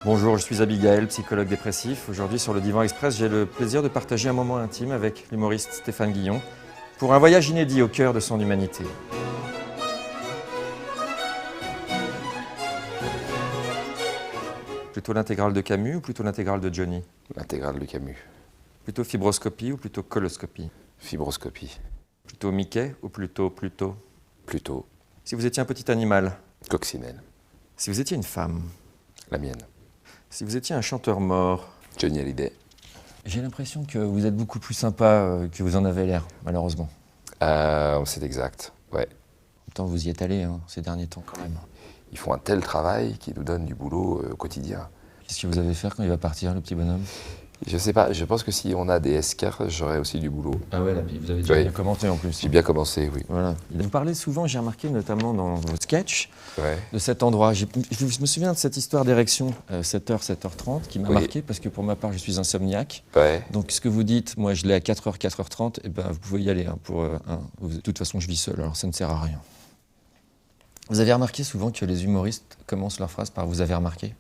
Bonjour, je suis Abigail, psychologue dépressif. Aujourd'hui sur le Divan Express, j'ai le plaisir de partager un moment intime avec l'humoriste Stéphane Guillon pour un voyage inédit au cœur de son humanité. Plutôt l'intégrale de Camus ou plutôt l'intégrale de Johnny? L'intégrale de Camus. Plutôt fibroscopie ou plutôt coloscopie? Fibroscopie. Plutôt Mickey ou plutôt Pluto? Pluto. Si vous étiez un petit animal? Coccinelle. Si vous étiez une femme? La mienne. Si vous étiez un chanteur mort? Johnny Hallyday. J'ai l'impression que vous êtes beaucoup plus sympa que vous en avez l'air, malheureusement. C'est exact, ouais. Pourtant, vous y êtes allé ces derniers temps quand même. Ils font un tel travail qui nous donne du boulot au quotidien. Qu'est-ce que vous allez faire quand il va partir, le petit bonhomme? Je sais pas, je pense que si on a des escars, j'aurai aussi du boulot. Ah ouais, là, vous avez déjà Oui. bien commenté en plus. J'ai bien commencé, oui. Voilà. Vous parlez souvent, j'ai remarqué notamment dans vos sketchs, Ouais. de cet endroit. Je me souviens de cette histoire d'érection, 7h, 7h30, qui m'a Oui. marqué parce que pour ma part, je suis insomniaque. Ouais. Donc ce que vous dites, moi je l'ai à 4h, 4h30, et ben, vous pouvez y aller. De toute façon, je vis seul, alors ça ne sert à rien. Vous avez remarqué souvent que les humoristes commencent leur phrase par « vous avez remarqué » ?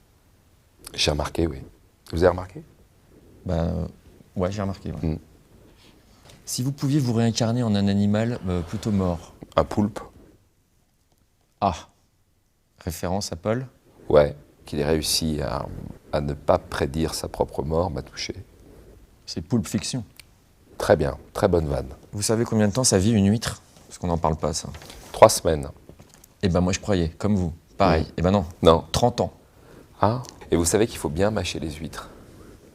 J'ai remarqué, oui. Vous avez remarqué? Ouais, j'ai remarqué. Ouais. Mm. Si vous pouviez vous réincarner en un animal plutôt mort. Un poulpe? Ah, référence à Paul. Ouais. Qu'il ait réussi à ne pas prédire sa propre mort m'a touché. C'est Pulp Fiction. Très bien, très bonne vanne. Vous savez combien de temps ça vit une huître? Parce qu'on n'en parle pas, ça. 3 semaines. Eh ben moi je croyais, comme vous. Pareil. Eh ben non, Non. 30 ans. Ah. Et vous savez qu'il faut bien mâcher les huîtres.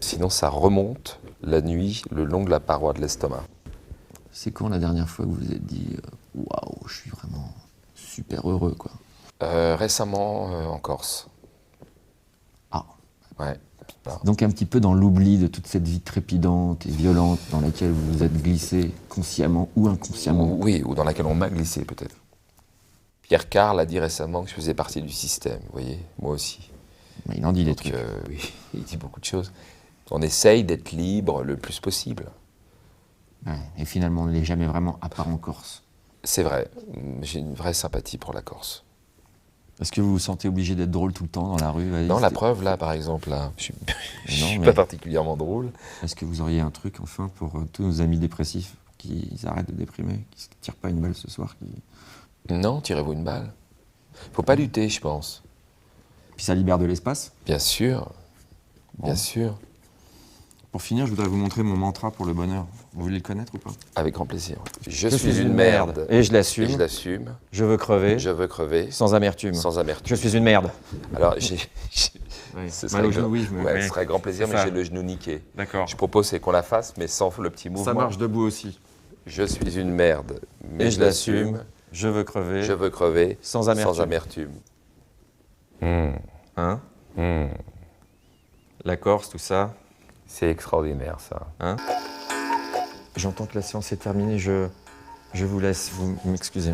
Sinon, ça remonte la nuit le long de la paroi de l'estomac. C'est quand la dernière fois que vous vous êtes dit « Waouh, je suis vraiment super heureux, quoi ». Récemment, en Corse. Ah. Ouais. Donc un petit peu dans l'oubli de toute cette vie trépidante et violente dans laquelle vous vous êtes glissé, consciemment ou inconsciemment. Oui, ou dans laquelle on m'a glissé, peut-être. Pierre Carl a dit récemment que je faisais partie du système, vous voyez, moi aussi. Mais il en dit des Donc, trucs. oui, il dit beaucoup de choses. On essaye d'être libre le plus possible. Ouais, et finalement, on ne l'est jamais vraiment, à part en Corse. C'est vrai, j'ai une vraie sympathie pour la Corse. Est-ce que vous vous sentez obligé d'être drôle tout le temps dans la rue? Non, la preuve, là, par exemple, là, je suis mais- pas particulièrement drôle. Est-ce que vous auriez un truc, enfin, pour tous nos amis dépressifs, qu'ils arrêtent de déprimer, qu'ils ne se tirent pas une balle ce soir Non, tirez-vous une balle. Faut pas lutter, je pense. Puis ça libère de l'espace. Bien sûr, Bon. bien sûr. Pour finir, je voudrais vous montrer mon mantra pour le bonheur. Vous voulez le connaître ou pas? Avec grand plaisir. Je suis une merde. Et je l'assume. Et je l'assume. Je veux crever. Je veux crever. Sans amertume. Sans amertume. Je suis une merde. Alors, Ouais. ce Mal au serait, genou, oui, ouais, ce serait grand plaisir, C'est mais ça. j'ai le genou niqué. D'accord. Je propose c'est qu'on la fasse, mais sans le petit mouvement. Ça marche debout aussi. Je suis une merde, mais Et je l'assume. Je veux crever. Je veux crever. Sans amertume. Sans amertume. Hein? La Corse, tout ça. C'est extraordinaire, ça. Hein? J'entends que la séance est terminée. Je vous laisse. Vous m'excusez.